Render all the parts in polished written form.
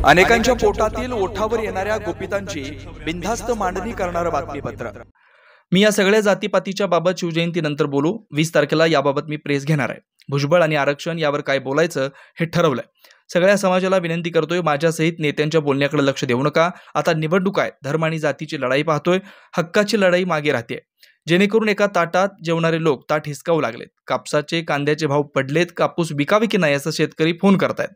अनेकांच्या पोटातील ओठावर येणाऱ्या गोपितांची बिनधास्त मांडणी करणारं बातमीपत्र। मी या सगळ्या जातीपातीच्या बाबत शिवजयंतीनंतर बोलू। 20 तारखेला याबाबत मी प्रेस घेणार आहे। भुजबळ आणि आरक्षण यावर काय बोलायचं हे ठरवलंय। सगळ्या समाजाला विनंती करतोय, माझ्यासहित नेत्यांच्या बोलण्याकडे लक्ष देऊ नका। आता निवडणूक आहे, धर्म आणि जातीची लढाई पाहतोय, हक्काची लढाई मागे राहते। जेणेकरून एका ताटात जेवणारे लोक ताट हिसकावू लागलेत। कापसाचे कांद्याचे भाव पडलेत, कापूस विकावे की नाही असं शेतकरी फोन करतायत।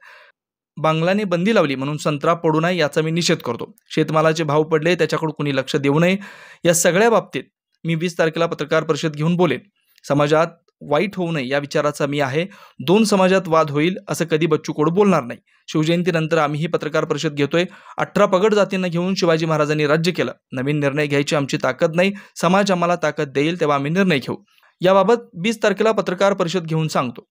बांगलाने बंदी लावली म्हणून संत्रा पडू नये याचा मी निषेध करतो। शेतमालाचे भाव पडले, त्याच्याकडे कुणी लक्ष देऊ नये। या सगळ्या बाबतीत मी 20 तारखेला पत्रकार परिषद घेऊन बोलेन। समाजात वाईट होऊ नये या विचाराचा मी आहे। दोन समाजात वाद होईल असं कधी बच्चू कडू बोलणार नाही। शिवजयंतीनंतर आम्ही ही पत्रकार परिषद घेतोय। 18 पगड जातींना घेऊन शिवाजी महाराजांनी राज्य केलं। नवीन निर्णय घ्यायची आमची ताकद नाही, समाज आम्हाला ताकद देईल तेव्हा आम्ही निर्णय घेऊ। याबाबत 20 तारखेला पत्रकार परिषद घेऊन सांगतो।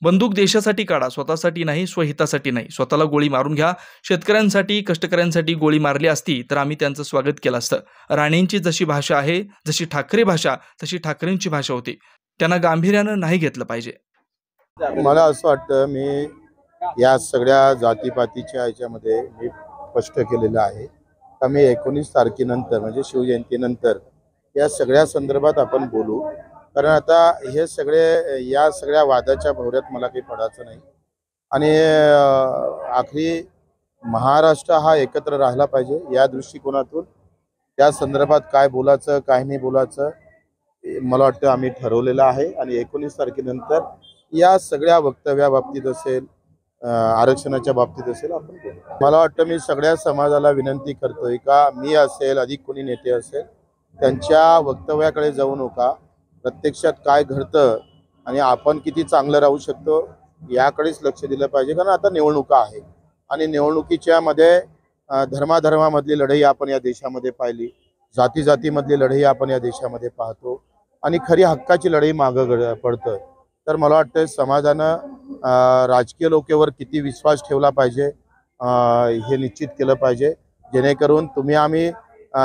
बंदूक देशासाठी काढा, स्वतःसाठी नाही, स्वहितासाठी नाही। स्वतःला गोळी मारून घ्या। शेतकऱ्यांसाठी, कष्टकऱ्यांसाठी गोळी मारली असती तर आम्ही त्यांचं स्वागत केलं असतं। राणेंची जशी भाषा आहे, जशी ठाकरे भाषा, तशी ठाकरेंची भाषा होती। त्यांना गांभीर्यानं नाही घेतलं पाहिजे। मला असं वाटतं, मी या सगळ्या जातीपातीच्या ह्याच्यामध्ये मी स्पष्ट केलेलं आहे का मी 19 तारखेनंतर म्हणजे शिवजयंतीनंतर या सगळ्या संदर्भात आपण बोलू। कारण आता हे सगळे या सगळ्या वादाच्या भोवऱ्यात मला काही पडायचं नाही आणि आखरी महाराष्ट्र हा एकत्र राहिला पाहिजे या दृष्टिकोनातून त्या संदर्भात काय बोलायचं काय नाही बोलायचं मला वाटतं आम्ही ठरवलेलं आहे। आणि 19 तारखेनंतर या सगळ्या वक्तव्याबाबतीत असेल, आरक्षणाच्या बाबतीत असेल, आपण बोलू। मला वाटतं मी सगळ्या समाजाला विनंती करतोय का मी असेल, अधिक कोणी नेते असेल, त्यांच्या वक्तव्याकडे जाऊ नका। प्रत्यक्षात काय घडतं आणि आपण किती चांगलं राहू शकतो याकडेच लक्ष दिलं पाहिजे। कारण आता निवडणुका आहे आणि निवडणुकीच्या मध्ये धर्माधर्मामधली लढाई आपण या देशामध्ये पाहिली, जाती जातीमधली लढाई आपण या देशामध्ये पाहतो आणि खरी हक्काची लढाई मागं पडतं। तर मला वाटतं समाजानं राजकीय लोकांवर किती विश्वास ठेवला पाहिजे हे निश्चित केलं पाहिजे, जेणेकरून तुम्ही आम्ही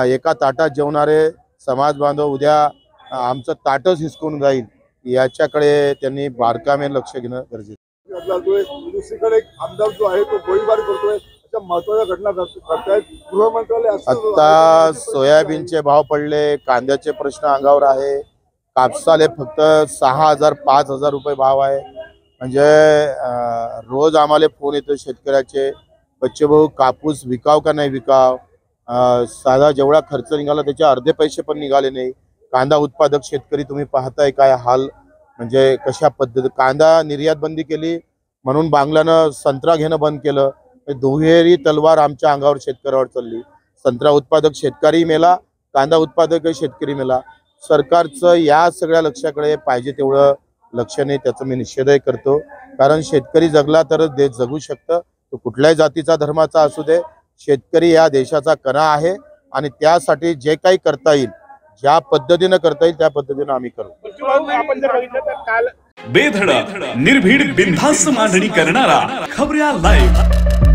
एका ताटात जेवणारे समाज बांधव उद्या आमचं ताटच हिसकून जाईल याच्याकडे त्यांनी बारकाईने लक्ष घेणं गरजेचं आहे। दुसरीकडे एक आमदार जो आहे तो गोळीबार करतोय, अशा महत्त्वाच्या घटना घडतायत। गृहमंत्रालय आता सोयाबीनचे भाव पडले, कांद्याचे प्रश्न अंगावर आहे, कापसाले फक्त 6,000 5,000 रुपये भाव आहे। म्हणजे रोज आम्हाला फोन येतो शेतकऱ्याचे, बच्चे भाऊ कापूस विकाव का नाही विकाव, साधा जेवढा खर्च निघाला त्याचे अर्धे पैसे पण निघाले नाही। कांदा उत्पादक शेतकरी तुम्ही पाहताय काय हाल, म्हणजे कशा पद्धती कांदा निर्यात बंदी केली म्हणून बांगलानं संत्रा घेणं बंद केलं। दुहेरी तलवार आमच्या अंगावर शेतकऱ्यावर चालली। संत्रा उत्पादक शेतकरी मेला, कांदा उत्पादक शेतकरी मेला। सरकारचं या सगळ्या लक्षाकडे पाहिजे तेवढं लक्ष नाही, त्याचा मी निषेधही करतो। कारण शेतकरी जगला तरच देश जगू शकतं, तो कुठल्याही जातीचा धर्माचा असू दे। शेतकरी या देशाचा कणा आहे आणि त्यासाठी जे काही करता येईल, ज्या पद्धतीने करता येईल त्या पद्धतीने आम्ही करू। आपण जर बघितलं तर काल बेधडक निर्भीड बिनधास्त मांडणी करणारा खबऱ्या लाईव्ह।